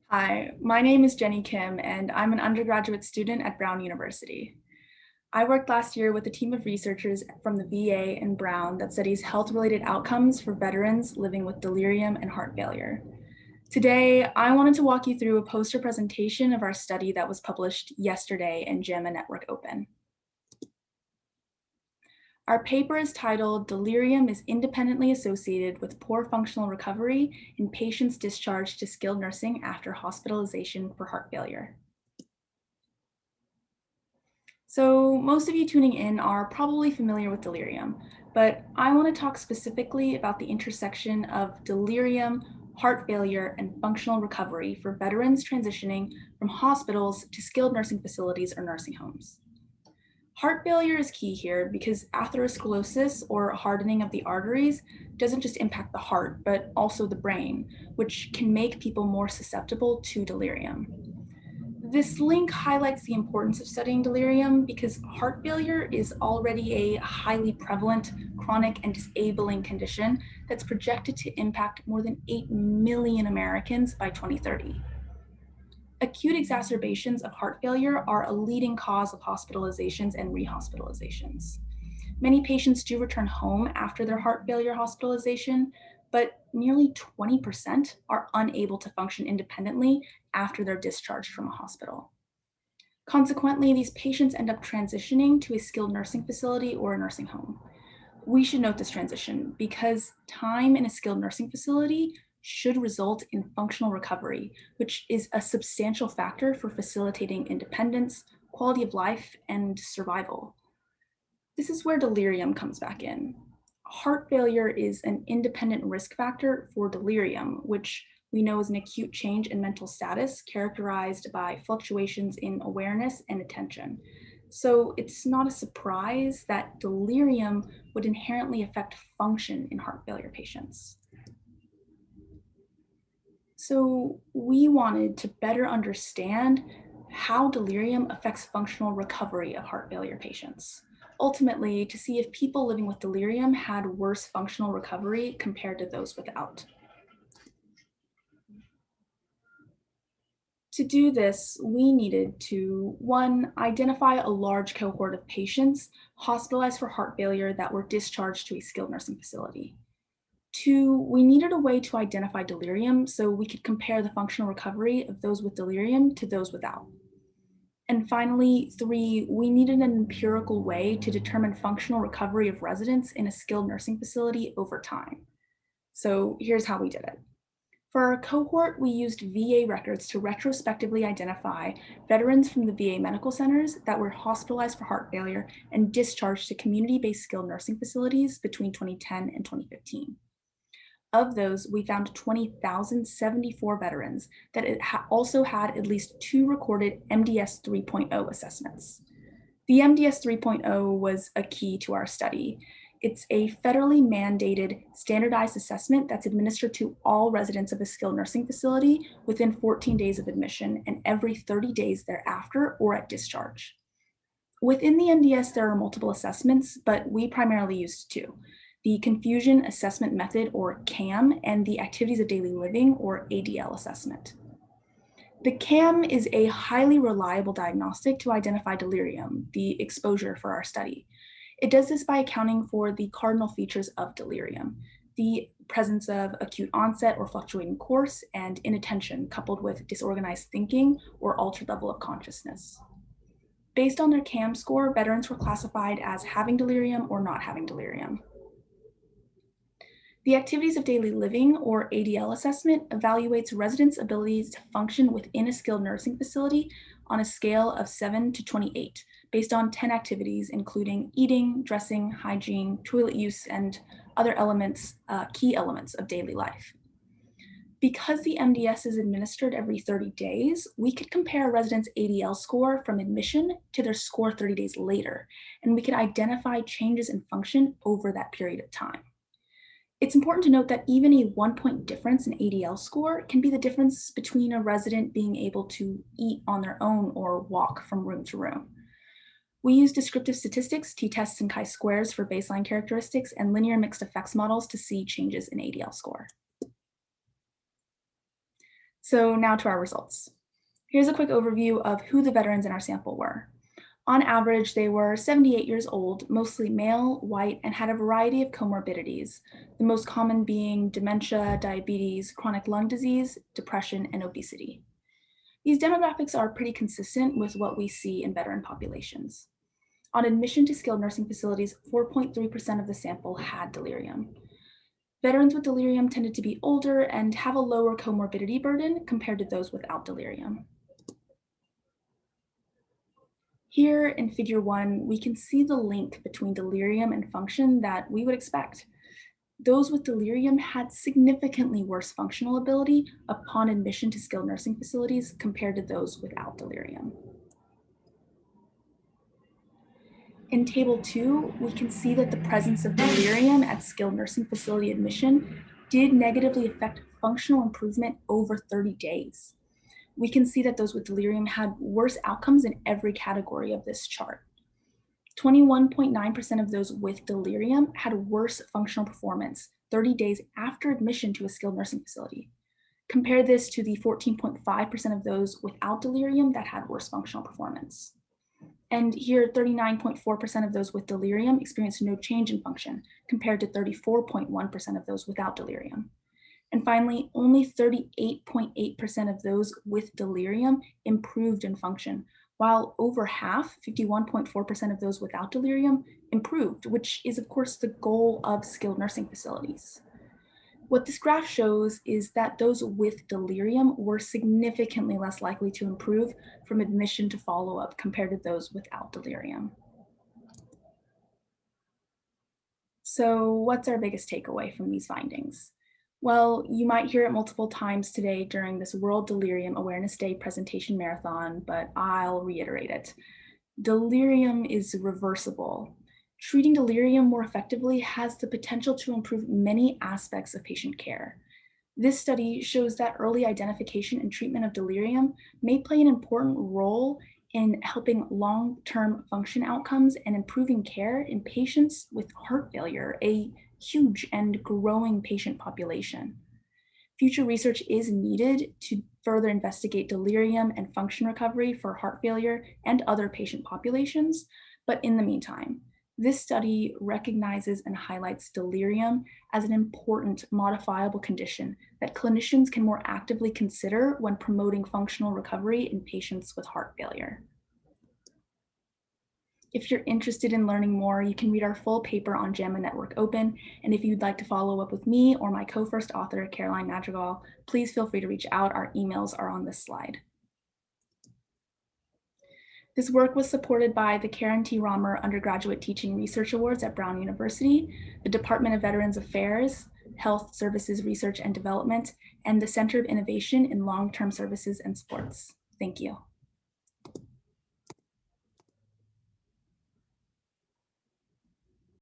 Hi, my name is Jenny Kim, and I'm an undergraduate student at Brown University. I worked last year with a team of researchers from the VA in Brown that studies health-related outcomes for veterans living with delirium and heart failure. Today, I wanted to walk you through a poster presentation of our study that was published yesterday in JAMA Network Open. Our paper is titled Delirium is Independently Associated with Poor Functional Recovery in Patients Discharged to Skilled Nursing After Hospitalization for Heart Failure. So most of you tuning in are probably familiar with delirium, but I want to talk specifically about the intersection of delirium, heart failure, and functional recovery for veterans transitioning from hospitals to skilled nursing facilities or nursing homes. Heart failure is key here because atherosclerosis, or hardening of the arteries, doesn't just impact the heart, but also the brain, which can make people more susceptible to delirium. This link highlights the importance of studying delirium because heart failure is already a highly prevalent, chronic, and disabling condition that's projected to impact more than 8 million Americans by 2030. Acute exacerbations of heart failure are a leading cause of hospitalizations and rehospitalizations. Many patients do return home after their heart failure hospitalization, but nearly 20% are unable to function independently after they're discharged from a hospital. Consequently, these patients end up transitioning to a skilled nursing facility or a nursing home. We should note this transition because time in a skilled nursing facility should result in functional recovery, which is a substantial factor for facilitating independence, quality of life, and survival. This is where delirium comes back in. Heart failure is an independent risk factor for delirium, which we know is an acute change in mental status characterized by fluctuations in awareness and attention. So it's not a surprise that delirium would inherently affect function in heart failure patients. So we wanted to better understand how delirium affects functional recovery of heart failure patients. Ultimately, to see if people living with delirium had worse functional recovery compared to those without. To do this, we needed to, one, identify a large cohort of patients hospitalized for heart failure that were discharged to a skilled nursing facility. Two, we needed a way to identify delirium so we could compare the functional recovery of those with delirium to those without. And finally, three, we needed an empirical way to determine functional recovery of residents in a skilled nursing facility over time. So here's how we did it. For our cohort, we used VA records to retrospectively identify veterans from the VA medical centers that were hospitalized for heart failure and discharged to community-based skilled nursing facilities between 2010 and 2015. Of those, we found 20,074 veterans that also had at least 2 recorded MDS 3.0 assessments. The MDS 3.0 was a key to our study. It's a federally mandated standardized assessment that's administered to all residents of a skilled nursing facility within 14 days of admission and every 30 days thereafter or at discharge. Within the MDS, there are multiple assessments, but we primarily used 2. The Confusion Assessment Method, or CAM, and the Activities of Daily Living, or ADL assessment. The CAM is a highly reliable diagnostic to identify delirium, the exposure for our study. It does this by accounting for the cardinal features of delirium, the presence of acute onset or fluctuating course, and inattention coupled with disorganized thinking or altered level of consciousness. Based on their CAM score, veterans were classified as having delirium or not having delirium. The Activities of Daily Living, or ADL assessment, evaluates residents' abilities to function within a skilled nursing facility on a scale of 7 to 28, based on 10 activities, including eating, dressing, hygiene, toilet use, and other elements, key elements of daily life. Because the MDS is administered every 30 days, we could compare a resident's ADL score from admission to their score 30 days later, and we could identify changes in function over that period of time. It's important to note that even a 1-point difference in ADL score can be the difference between a resident being able to eat on their own or walk from room to room. We use descriptive statistics, t-tests, and chi-squares for baseline characteristics and linear mixed effects models to see changes in ADL score. So now to our results. Here's a quick overview of who the veterans in our sample were. On average, they were 78 years old, mostly male, white, and had a variety of comorbidities, the most common being dementia, diabetes, chronic lung disease, depression, and obesity. These demographics are pretty consistent with what we see in veteran populations. On admission to skilled nursing facilities, 4.3% of the sample had delirium. Veterans with delirium tended to be older and have a lower comorbidity burden compared to those without delirium. Here in figure 1, we can see the link between delirium and function that we would expect. Those with delirium had significantly worse functional ability upon admission to skilled nursing facilities compared to those without delirium. In table 2, we can see that the presence of delirium at skilled nursing facility admission did negatively affect functional improvement over 30 days. We can see that those with delirium had worse outcomes in every category of this chart. 21.9% of those with delirium had worse functional performance 30 days after admission to a skilled nursing facility. Compare this to the 14.5% of those without delirium that had worse functional performance. And here, 39.4% of those with delirium experienced no change in function, compared to 34.1% of those without delirium. And finally, only 38.8% of those with delirium improved in function, while over half, 51.4% of those without delirium, improved, which is of course the goal of skilled nursing facilities. What this graph shows is that those with delirium were significantly less likely to improve from admission to follow-up compared to those without delirium. So what's our biggest takeaway from these findings? Well, you might hear it multiple times today during this World Delirium Awareness Day presentation marathon, but I'll reiterate it. Delirium is reversible. Treating delirium more effectively has the potential to improve many aspects of patient care. This study shows that early identification and treatment of delirium may play an important role in helping long-term function outcomes and improving care in patients with heart failure, a huge and growing patient population. Future research is needed to further investigate delirium and function recovery for heart failure and other patient populations, but in the meantime, this study recognizes and highlights delirium as an important modifiable condition that clinicians can more actively consider when promoting functional recovery in patients with heart failure. If you're interested in learning more, you can read our full paper on JAMA Network Open, and if you'd like to follow up with me or my co-first author, Caroline Madrigal, please feel free to reach out. Our emails are on this slide. This work was supported by the Karen T. Romer Undergraduate Teaching Research Awards at Brown University, the Department of Veterans Affairs, Health Services Research and Development, and the Center of Innovation in Long-Term Services and Sports. Thank you.